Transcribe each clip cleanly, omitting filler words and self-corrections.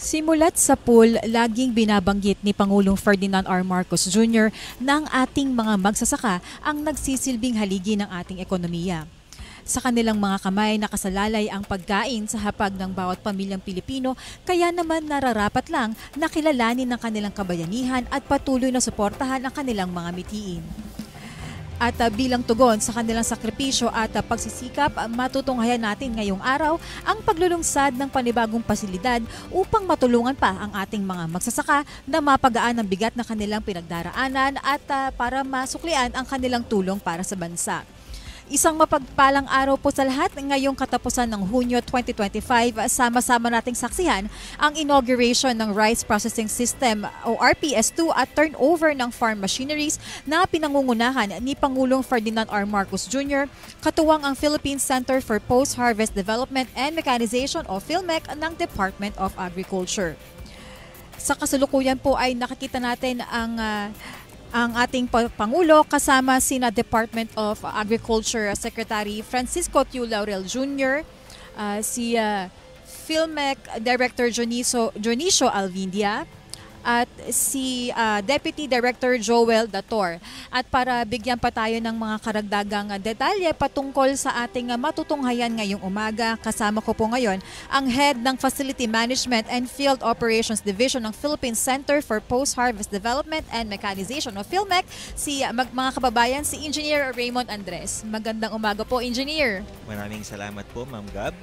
Simulat sa pool, laging binabanggit ni Pangulong Ferdinand R. Marcos Jr. ng ating mga magsasaka ang nagsisilbing haligi ng ating ekonomiya. Sa kanilang mga kamay nakasalalay ang pagkain sa hapag ng bawat pamilyang Pilipino, kaya naman nararapat lang na kilalanin ng kanilang kabayanihan at patuloy na suportahan ang kanilang mga mitiin. At bilang tugon sa kanilang sakripisyo at pagsisikap, matutunghayan natin ngayong araw ang paglulungsad ng panibagong pasilidad upang matulungan pa ang ating mga magsasaka na mapagaan ang bigat na kanilang pinagdaraanan at para masuklian ang kanilang tulong para sa bansa. Isang mapagpalang araw po sa lahat ngayong katapusan ng Hunyo 2025. Sama-sama nating saksihan ang inauguration ng Rice Processing System o RPS2 at turnover ng farm machineries na pinangungunahan ni Pangulong Ferdinand R. Marcos Jr. katuwang ang Philippine Center for Post-Harvest Development and Mechanization o PhilMec ng Department of Agriculture. Sa kasalukuyan po ay nakikita natin ang ating Pangulo kasama sina Department of Agriculture Secretary Francisco Tiu Laurel Jr., si PhilMec Director Jonicio Alvindia, at si Deputy Director Joel Dator. At para bigyan pa tayo ng mga karagdagang detalye patungkol sa ating matutunghayan ngayong umaga, kasama ko po ngayon ang Head ng Facility Management and Field Operations Division ng Philippine Center for Post-Harvest Development and Mechanization o PhilMec, mga kababayan, si Engineer Raymond Andres. Magandang umaga po, Engineer. Maraming salamat po, Ma'am Gab.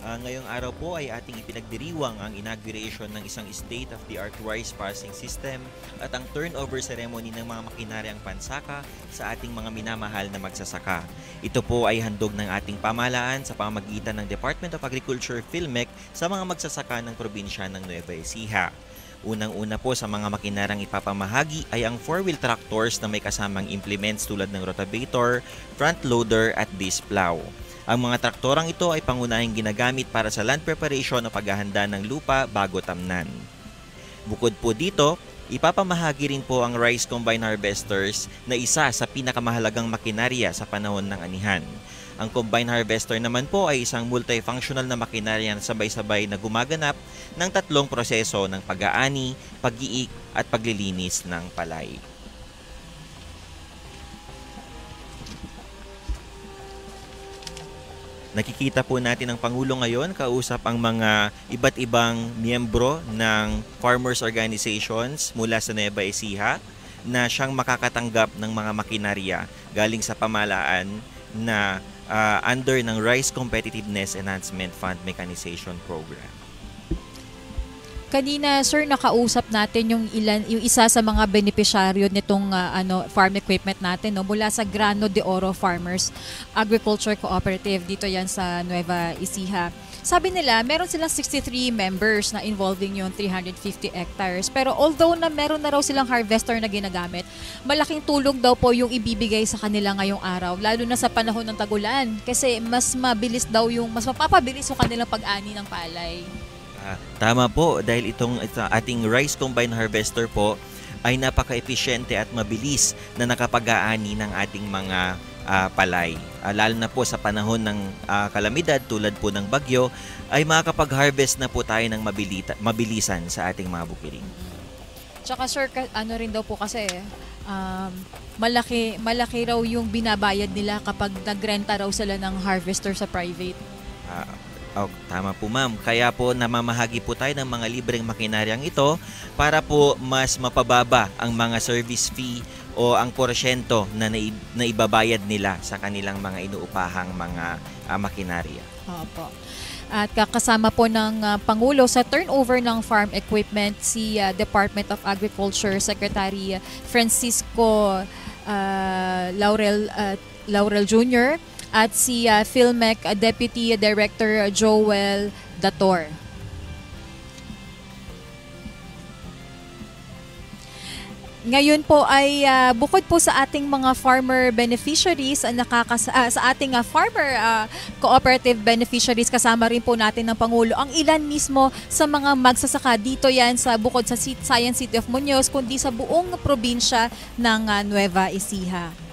Ngayong araw po ay ating ipinagdiriwang ang inauguration ng isang state-of-the-art rice processing system at ang turnover ceremony ng mga makinaryang pansaka sa ating mga minamahal na magsasaka. Ito po ay handog ng ating pamahalaan sa pamamagitan ng Department of Agriculture PhilMec sa mga magsasaka ng probinsya ng Nueva Ecija. Unang-una po sa mga makinaryang ipapamahagi ay ang 4-wheel tractors na may kasamang implements tulad ng rotavator, front loader at disc plow. Ang mga traktorang ito ay pangunahing ginagamit para sa land preparation o paghahanda ng lupa bago tamnan. Bukod po dito, ipapamahagi rin po ang rice combine harvesters na isa sa pinakamahalagang makinarya sa panahon ng anihan. Ang combine harvester naman po ay isang multifunctional na makinarya na sabay-sabay na gumaganap ng tatlong proseso ng pag-aani, pag-iik at paglilinis ng palay. Nakikita po natin ang Pangulo ngayon kausap ang mga iba't ibang miyembro ng farmers organizations mula sa Nueva Ecija na siyang makakatanggap ng mga makinarya galing sa pamahalaan na under ng Rice Competitiveness Enhancement Fund Mechanization Program. Kanina, sir, nakausap natin yung isa sa mga benepisyaryo nitong farm equipment natin, no, mula sa Grano de Oro Farmers Agriculture Cooperative, dito yan sa Nueva Ecija. Sabi nila, meron silang 63 members na involving yung 350 hectares. Pero although na meron na raw silang harvester na ginagamit, malaking tulong daw po yung ibibigay sa kanila ngayong araw, lalo na sa panahon ng tagulan. Kasi mas mapapabilis yung kanilang pag-ani ng palay. Tama po, dahil itong ating rice combine harvester po ay napaka-episyente at mabilis na nakapag-aani ng ating mga palay. Lalo na po sa panahon ng kalamidad tulad po ng bagyo, ay makakapag-harvest na po tayo ng mabilisan sa ating mga bukiling. Tsaka sir, rin daw po kasi malaki raw yung binabayad nila kapag nagrenta raw sila ng harvester sa private. Tama po, ma'am. Kaya po namamahagi po tayo ng mga libreng makinaryang ito para po mas mapababa ang mga service fee o ang porsyento na ibabayad nila sa kanilang mga inuupahang mga makinarya. Opo. At kakasama po ng Pangulo sa turnover ng farm equipment si Department of Agriculture Secretary Francisco Laurel Jr., at si PhilMec Deputy Director Joel Dator. Ngayon po ay bukod po sa ating mga farmer beneficiaries sa ating farmer cooperative beneficiaries, kasama rin po natin ng Pangulo ang ilan mismo sa mga magsasaka dito yan sa bukod sa Science City of Muñoz kundi sa buong probinsya ng Nueva Ecija.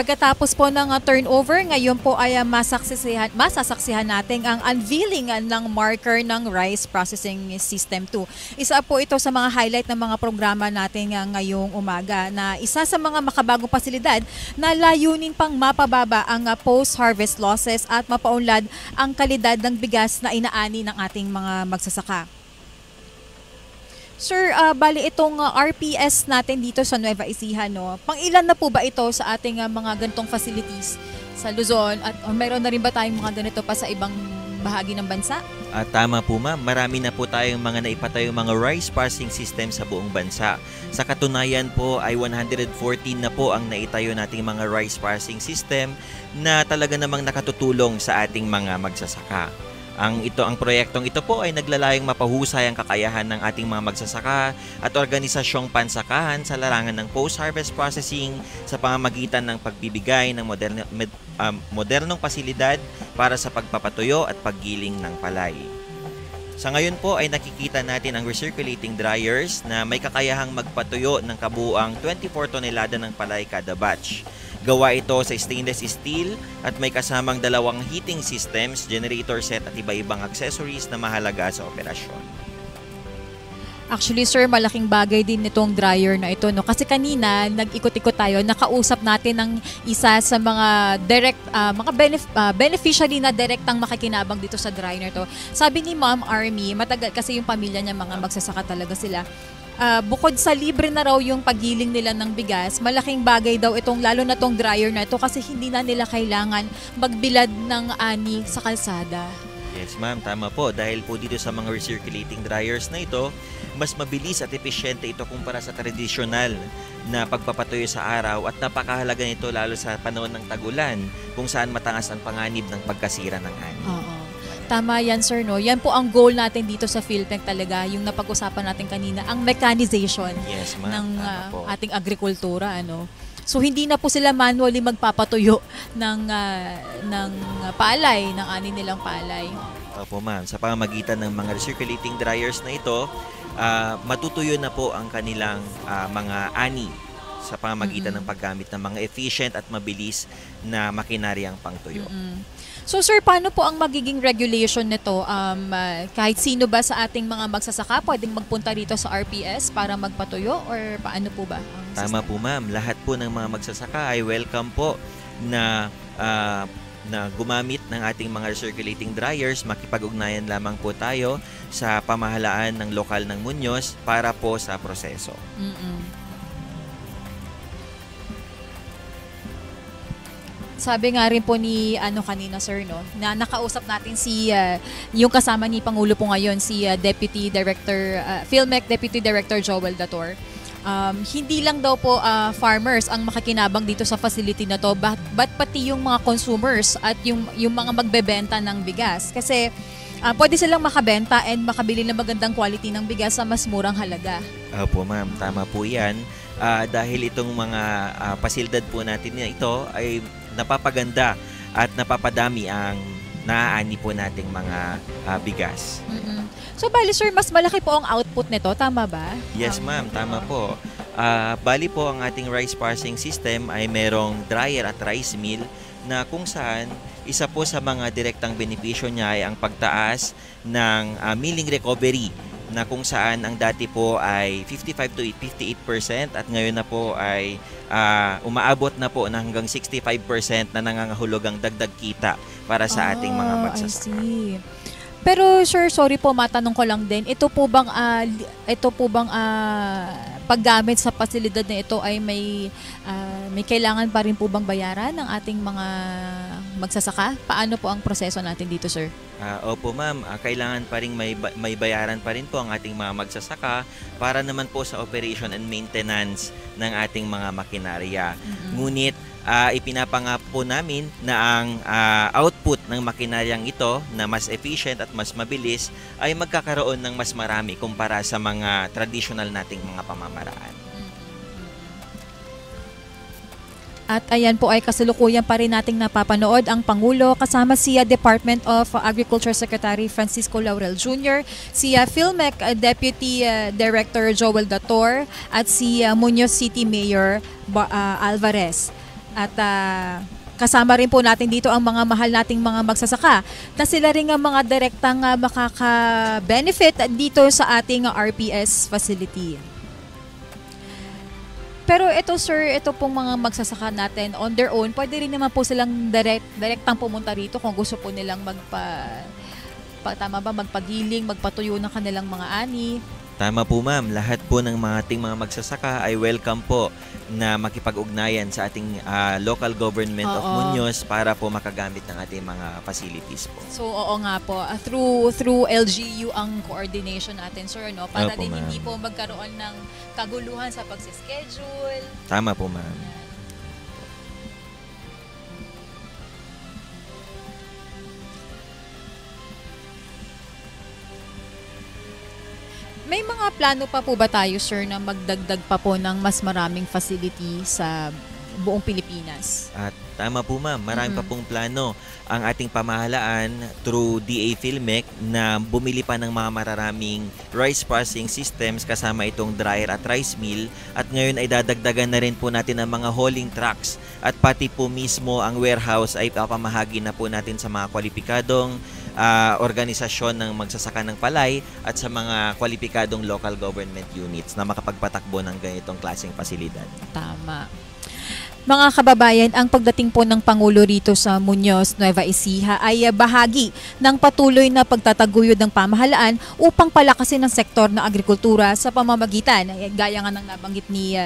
Pagkatapos po ng turnover, ngayon po ay masasaksihan natin ang unveiling ng marker ng Rice Processing System 2. Isa po ito sa mga highlight ng mga programa natin ngayong umaga na isa sa mga makabagong pasilidad na layunin pang mapababa ang post-harvest losses at mapaunlad ang kalidad ng bigas na inaani ng ating mga magsasaka. Sir, bali itong RPS natin dito sa Nueva Ecija, no? Pang-ilan na po ba ito sa ating mga ganitong facilities sa Luzon? At mayroon na rin ba tayong mga ganito pa sa ibang bahagi ng bansa? Tama po ma'am, marami na po tayong mga naipatayong mga rice processing system sa buong bansa. Sa katunayan po ay 114 na po ang naitayo nating mga rice processing system na talaga namang nakatutulong sa ating mga magsasaka. Ang proyektong ito po ay naglalayong mapahusay ang kakayahan ng ating mga magsasaka at organisasyong pansakahan sa larangan ng post-harvest processing sa pamamagitan ng pagbibigay ng modernong pasilidad para sa pagpapatuyo at paggiling ng palay. Sa ngayon po ay nakikita natin ang recirculating dryers na may kakayahang magpatuyo ng kabuuang 24 tonelada ng palay kada batch. Gawa ito sa stainless steel at may kasamang dalawang heating systems, generator set at iba-ibang accessories na mahalaga sa operasyon. Actually, sir, malaking bagay din itong dryer na ito, no? Kasi kanina, nag-ikot-ikot tayo, nakausap natin ng isa sa mga beneficiary na direktang makikinabang dito sa dryer na ito. Sabi ni Ma'am Army, matagal kasi yung pamilya niya, mga magsasaka talaga sila. Bukod sa libre na raw yung paggiling nila ng bigas, malaking bagay daw itong, lalo na itong dryer na ito kasi hindi na nila kailangan magbilad ng ani sa kalsada. Yes ma'am, tama po. Dahil po dito sa mga recirculating dryers na ito, mas mabilis at epesyente ito kumpara sa tradisyonal na pagpapatuyo sa araw at napakahalaga nito lalo sa panahon ng tag-ulan kung saan matangas ang panganib ng pagkasira ng ani. Oo. Tama yan, sir, no? Yan po ang goal natin dito sa PhilPEC talaga, yung napag-usapan natin kanina, ang mechanization ng ating agrikultura, ano? So, hindi na po sila manually magpapatuyo ng palay, ng ani nilang palay. Opo, ma'am. Sa pamamagitan ng mga recirculating dryers na ito, matutuyo na po ang kanilang mga ani sa pamamagitan ng paggamit ng mga efficient at mabilis na makinaryang pangtuyo. So sir, paano po ang magiging regulation nito? Kahit sino ba sa ating mga magsasaka pwedeng magpunta rito sa RPS para magpatuyo or paano po ba? Tama po ma'am, lahat po ng mga magsasaka ay welcome po na gumamit ng ating mga recirculating dryers. Makipag-ugnayan lamang po tayo sa pamahalaan ng lokal ng Muñoz para po sa proseso. Sabi nga rin po ni kanina sir, no, na nakausap natin si yung kasama ni Pangulo po ngayon, si Deputy Director PhilMec Deputy Director Joel Dator. Hindi lang daw po farmers ang makikinabang dito sa facility na to, but pati yung mga consumers at yung mga magbebenta ng bigas kasi pwede silang makabenta and makabili ng magandang quality ng bigas sa mas murang halaga. Opo ma'am, tama po yan. Dahil itong mga pasilidad po natin na ito ay napapaganda at napapadami ang naaani po nating mga bigas. So bali sir, mas malaki po ang output nito, tama ba? Yes ma'am, tama po. Bali po ang ating rice processing system ay merong dryer at rice mill na kung saan isa po sa mga direktang benepisyo niya ay ang pagtaas ng milling recovery na kung saan ang dati po ay 55 to 58% at ngayon na po ay umaabot na po na hanggang 65% na nangangahulugang dagdag kita para sa ating mga magsasaka. I see. Pero sir, sorry po, matanong ko lang din, ito po bang paggamit sa pasilidad na ito ay may kailangan pa rin po bang bayaran ng ating mga magsasaka? Paano po ang proseso natin dito, sir? Opo ma'am, kailangan pa rin may bayaran pa rin po ang ating mga magsasaka para naman po sa operation and maintenance ng ating mga makinarya. Ngunit ipinapangako po namin na ang output ng makinaryang ito na mas efficient at mas mabilis ay magkakaroon ng mas marami kumpara sa mga traditional nating mga pamamaraan. At ayan po ay kasalukuyan pa rin nating napapanood ang Pangulo kasama si Department of Agriculture Secretary Francisco Laurel Jr., si PhilMec Deputy Director Joel Dator at si Muñoz City Mayor Alvarez. At kasama rin po natin dito ang mga mahal nating mga magsasaka na sila rin ang mga direktang makaka-benefit dito sa ating RPS facility. Pero ito sir, ito pong mga magsasaka natin on their own, pwede rin naman po silang direktang pumunta rito kung gusto po nilang magpagiling, magpatuyo ng kanilang mga ani. Tama po ma'am, lahat po ng mga ating mga magsasaka ay welcome po na makipag-ugnayan sa ating local government of Muñoz para po makagamit ng ating mga facilities po. So oo nga po, through LGU ang coordination natin sir, no? Para din hindi po magkaroon ng kaguluhan sa pagsischedule. Tama po ma'am. May mga plano pa po ba tayo, sir, na magdagdag pa po ng mas maraming facility sa buong Pilipinas? At tama po ma'am, marami pa pong plano ang ating pamahalaan through DA Filmec na bumili pa ng mga mararaming rice processing systems kasama itong dryer at rice mill, at ngayon ay dadagdagan na rin po natin ang mga hauling trucks at pati po mismo ang warehouse ay papamahagi na po natin sa mga kwalipikadong organisasyon ng magsasaka ng palay at sa mga kwalipikadong local government units na makapagpatakbo ng ganitong klaseng pasilidad. Tama. Mga kababayan, ang pagdating po ng Pangulo rito sa Muñoz, Nueva Ecija ay bahagi ng patuloy na pagtataguyod ng pamahalaan upang palakasin ang sektor ng agrikultura sa pamamagitan, gaya nga ng nabanggit ni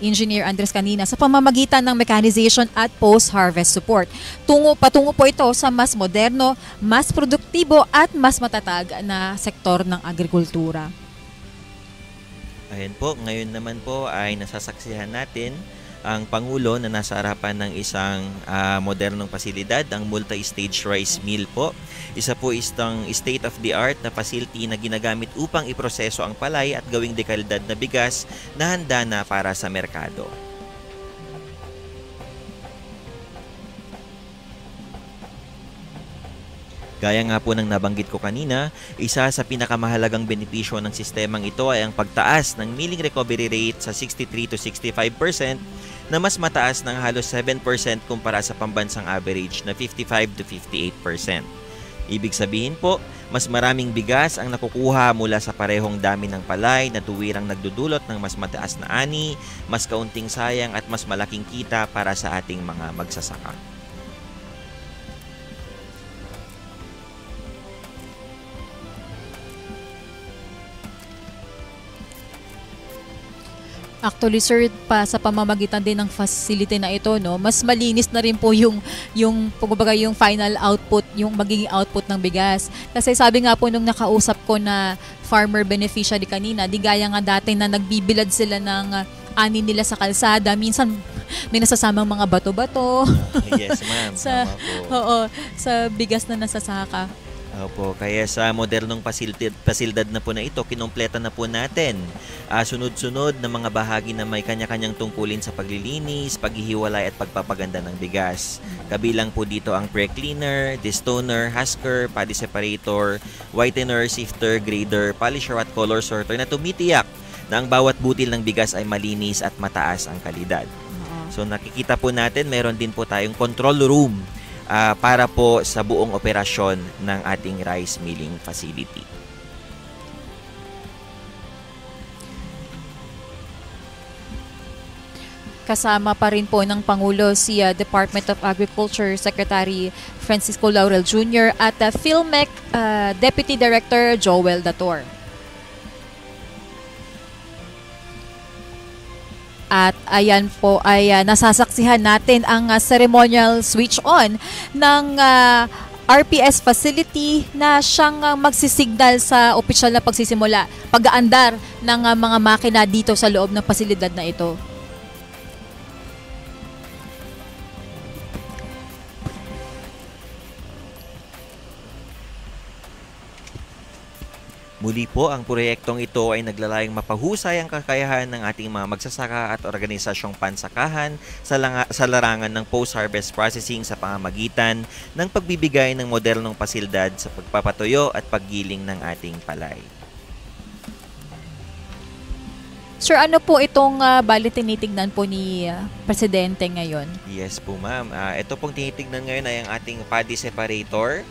Engineer Andres kanina, sa pamamagitan ng mechanization at post-harvest support. Patungo po ito sa mas moderno, mas produktibo at mas matatag na sektor ng agrikultura. Ayan po, ngayon naman po ay nasasaksihan natin ang Pangulo na nasa harapan ng isang modernong pasilidad, ang multi-stage rice mill po. Isa po isang state-of-the-art na facility na ginagamit upang iproseso ang palay at gawing dekalidad na bigas na handa na para sa merkado. Gaya nga po ng nabanggit ko kanina, isa sa pinakamahalagang benepisyo ng sistemang ito ay ang pagtaas ng milling recovery rate sa 63 to 65% na mas mataas ng halos 7% kumpara sa pambansang average na 55 to 58%. Ibig sabihin po, mas maraming bigas ang nakukuha mula sa parehong dami ng palay na tuwirang nagdudulot ng mas mataas na ani, mas kaunting sayang at mas malaking kita para sa ating mga magsasaka. Actually, sir, pa sa pamamagitan din ng facility na ito, no, mas malinis na rin po yung final output, yung magiging output ng bigas. Kasi sabi nga po nung nakausap ko na farmer beneficiary kanina, di gaya nga dati na nagbibilad sila ng ani nila sa kalsada, minsan may nasasamang mga bato-bato. Yes, ma'am. Tama po. Oo, sa bigas na nasasaka. Opo, kaya sa modernong pasilidad na po na ito, kinompleta na po natin sunod-sunod na mga bahagi na may kanya-kanyang tungkulin sa paglilinis, paghihiwalay at pagpapaganda ng bigas. Kabilang po dito ang pre-cleaner, destoner, husker, paddy separator, whitener, sifter, grader, polisher at color sorter na tumitiyak na ang bawat butil ng bigas ay malinis at mataas ang kalidad. So nakikita po natin, meron din po tayong control room para po sa buong operasyon ng ating rice milling facility. Kasama pa rin po ng Pangulo si Department of Agriculture Secretary Francisco Laurel Jr. at Filmec Deputy Director Joel Dator. At ayan po ay nasasaksihan natin ang ceremonial switch on ng RPS facility na siyang magsisignal sa opisyal na pagsisimula, pag-aandar ng mga makina dito sa loob ng pasilidad na ito. Muli po, ang proyektong ito ay naglalayong mapahusay ang kakayahan ng ating mga magsasaka at organisasyong pansakahan sa larangan ng post-harvest processing sa pamamagitan ng pagbibigay ng modernong pasilidad sa pagpapatuyo at paggiling ng ating palay. Sir, ano po itong bali tinitignan po ni Presidente ngayon? Yes po ma'am. Ito pong tinitignan ngayon ay ang ating paddy separator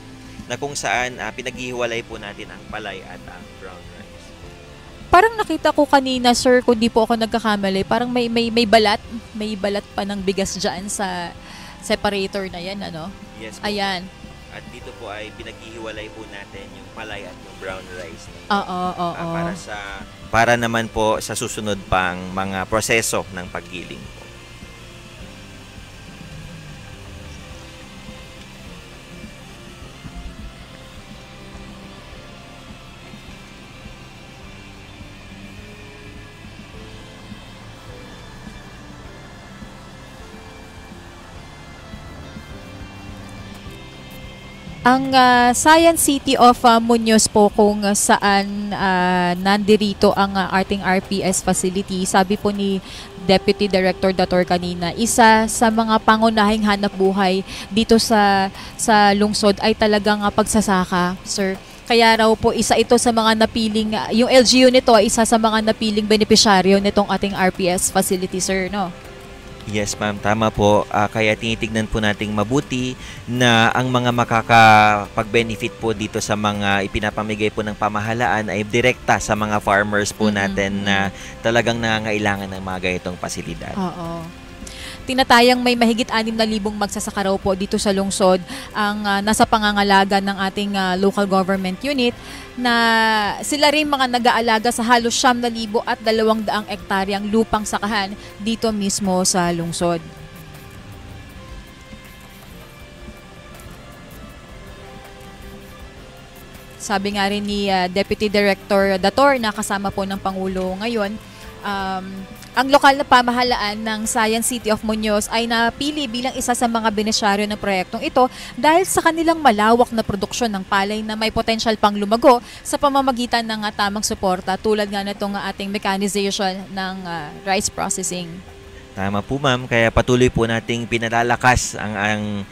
na kung saan pinaghihiwalay po natin ang palay at ang brown rice. Parang nakita ko kanina, sir, kung di po ako nagkakamali, parang may balat, may balat pa ng bigas dyan sa separator na yan, ano? Yes po. Ayan. At dito po ay pinaghihiwalay po natin yung palay at yung brown rice. Oo. Para naman po sa susunod pang mga proseso ng paggiling po. Ang Science City of Muñoz po kung saan nandirito ang ating RPS facility, sabi po ni Deputy Director Dator kanina, isa sa mga pangunahing hanap buhay dito sa lungsod ay talagang pagsasaka, sir. Kaya raw po isa ito sa mga napiling, yung LGU nito ay isa sa mga napiling benepisyaryo nitong ating RPS facility, sir, no? Yes ma'am, tama po. Kaya tinitignan po nating mabuti na ang mga makakapag-benefit po dito sa mga ipinapamigay po ng pamahalaan ay direkta sa mga farmers po natin na talagang nangangailangan ng mga ganitong pasilidad. Oo. Tinatayang may mahigit 6,000 magsasaka raw po dito sa lungsod ang nasa pangangalaga ng ating local government unit na sila rin mga nag-aalaga sa halos 9,000 at 200 ektaryang lupang sakahan dito mismo sa lungsod. Sabi nga rin ni Deputy Director Dator na kasama po ng Pangulo ngayon, ang lokal na pamahalaan ng Science City of Muñoz ay napili bilang isa sa mga benesyaryo ng proyektong ito dahil sa kanilang malawak na produksyon ng palay na may potensyal pang lumago sa pamamagitan ng tamang suporta tulad nga nitong ating mechanization ng rice processing. Tama po ma'am, kaya patuloy po nating pinalalakas ang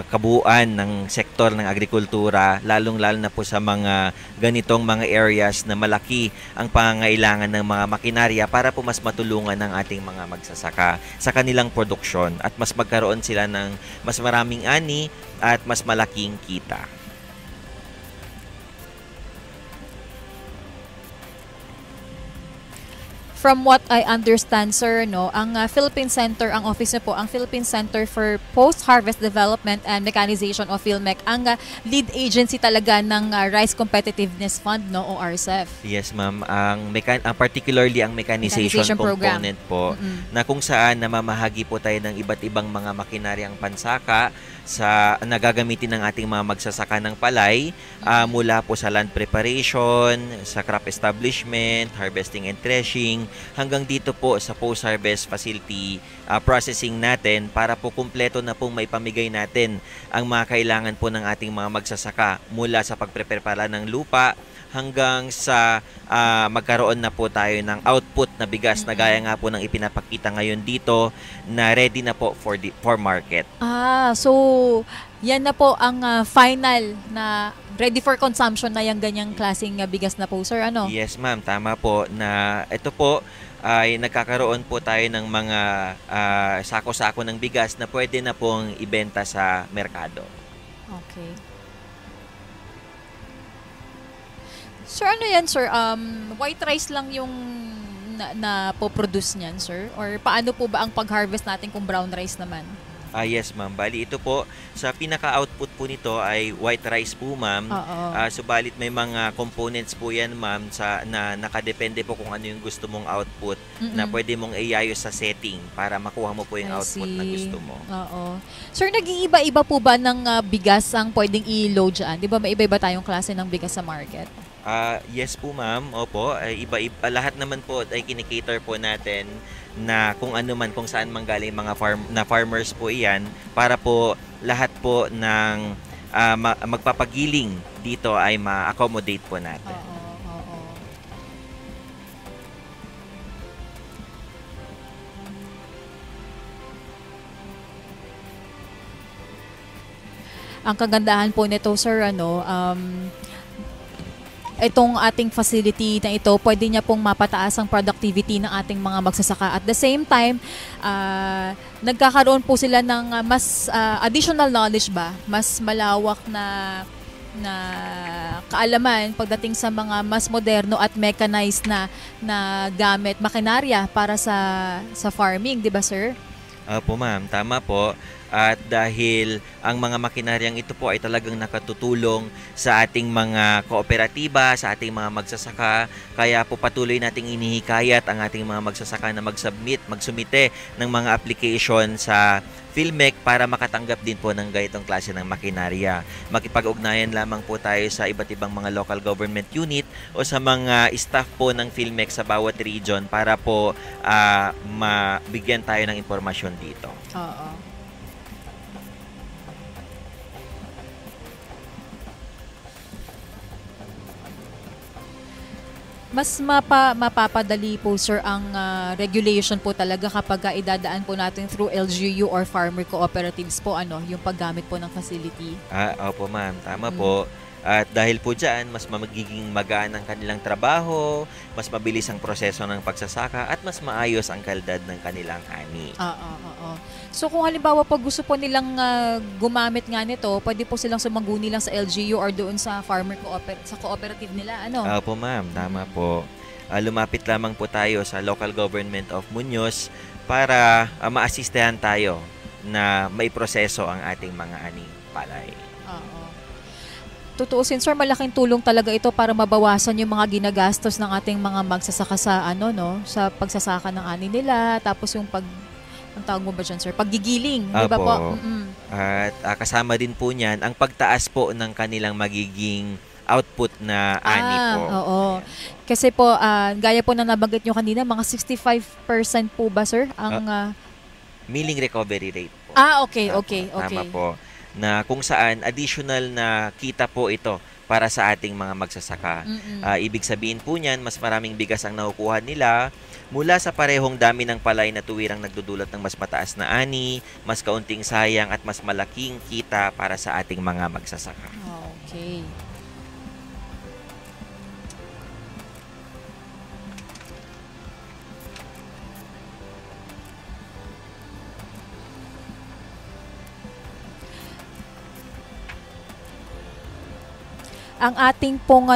kabuuan ng sektor ng agrikultura, lalong-lalo na po sa mga ganitong mga areas na malaki ang pangangailangan ng mga makinarya para po mas matulungan ng ating mga magsasaka sa kanilang produksyon at mas magkaroon sila ng mas maraming ani at mas malaking kita. From what I understand, sir, no, ang Philippine Center, ang office na po, ang Philippine Center for Post-Harvest Development and Mechanization of PhilMec, ang lead agency talaga ng Rice Competitiveness Fund, no, o RCEF. Yes, ma'am. Particularly ang mechanization component po, na kung saan namamahagi po tayo ng iba't ibang mga makinaryang pansaka sa nagagamitin ng ating mga magsasaka ng palay, mula po sa land preparation, sa crop establishment, harvesting and threshing, hanggang dito po sa post-harvest facility processing natin para po kumpleto na pong may pamigay natin ang mga kailangan po ng ating mga magsasaka mula sa pagpreprepara ng lupa hanggang sa magkaroon na po tayo ng output na bigas na gaya nga po ng ipinapakita ngayon dito na ready na po for market. So yan na po ang final na ready for consumption na yung ganyang klaseng bigas na po, sir, ano? Yes, ma'am. Tama po na ito po ay nagkakaroon po tayo ng mga sako-sako ng bigas na pwede na pong ibenta sa merkado. Okay. Sir, ano yan, sir? White rice lang yung na-produce niyan, sir? Or paano po ba ang pag-harvest natin kung brown rice naman? Yes, ma'am. Bali, ito po, sa pinaka-output po nito ay white rice po, ma'am. Subalit may mga components po yan, ma'am, na nakadepende po kung ano yung gusto mong output na pwede mong iayos sa setting para makuha mo po yung output na gusto mo. Sir, nag-iiba-iba po ba ng bigas ang pwedeng i-load dyan? Di ba may iba-iba tayong klase ng bigas sa market? Yes po, ma'am. Opo, iba-iba. Lahat naman po ay kinikater po natin na kung ano man, kung saan manggaling mga farmers po iyan para po lahat po ng magpapagiling dito ay ma-accommodate po natin. Ang kagandahan po nito, sir, itong ating facility na ito, pwede niya pong mapataas ang productivity ng ating mga magsasaka. At the same time, nagkakaroon po sila ng mas additional knowledge ba, mas malawak na kaalaman pagdating sa mga mas moderno at mechanized na gamit, makinarya para sa farming, 'di ba, sir? Opo ma'am, tama po. At dahil ang mga makinaryang ito po ay talagang nakatutulong sa ating mga kooperatiba, sa ating mga magsasaka, kaya po patuloy nating inihikayat ang ating mga magsasaka na magsumite ng mga application sa PhilMec para makatanggap din po ng ganitong klase ng makinarya. Makipag-ugnayan lamang po tayo sa iba't ibang mga local government unit o sa mga staff po ng PhilMec sa bawat region para po mabigyan tayo ng impormasyon dito. Oo. Mas mapapadali po, sir, ang regulation po talaga kapag idadaan po natin through LGU or farmer cooperatives po, yung paggamit po ng facility. Opo ma'am, tama po. At dahil po dyan, mas magiging magaan ang kanilang trabaho, mas mabilis ang proseso ng pagsasaka, at mas maayos ang kalidad ng kanilang ani. Oo. So kung halimbawa pag gusto po nilang gumamit nga nito, pwede po silang sumangguni lang sa LGU or doon sa sa cooperative nila, Opo ma'am, tama po. Lumapit lamang po tayo sa local government of Muñoz para maasistehan tayo na may proseso ang ating mga aning palay. Oo. Tutuusin, sir, malaking tulong talaga ito para mabawasan yung mga ginagastos ng ating mga magsasaka sa sa pagsasaka ng ani nila, tapos yung ang tawag mo ba dyan, sir? Paggigiling, di ba po? At kasama din po niyan ang pagtaas po ng kanilang magiging output na ani po. Oo. Kasi po, gaya po na nabanggit nyo kanina, mga 65% po ba, sir? Ang milling recovery rate po. Okay. Tama po. Na kung saan additional na kita po ito para sa ating mga magsasaka. Ibig sabihin po niyan, mas maraming bigas ang nakukuha nila mula sa parehong dami ng palay na tuwirang nagdudulot ng mas mataas na ani, mas kaunting sayang at mas malaking kita para sa ating mga magsasaka. Okay. Ang ating pong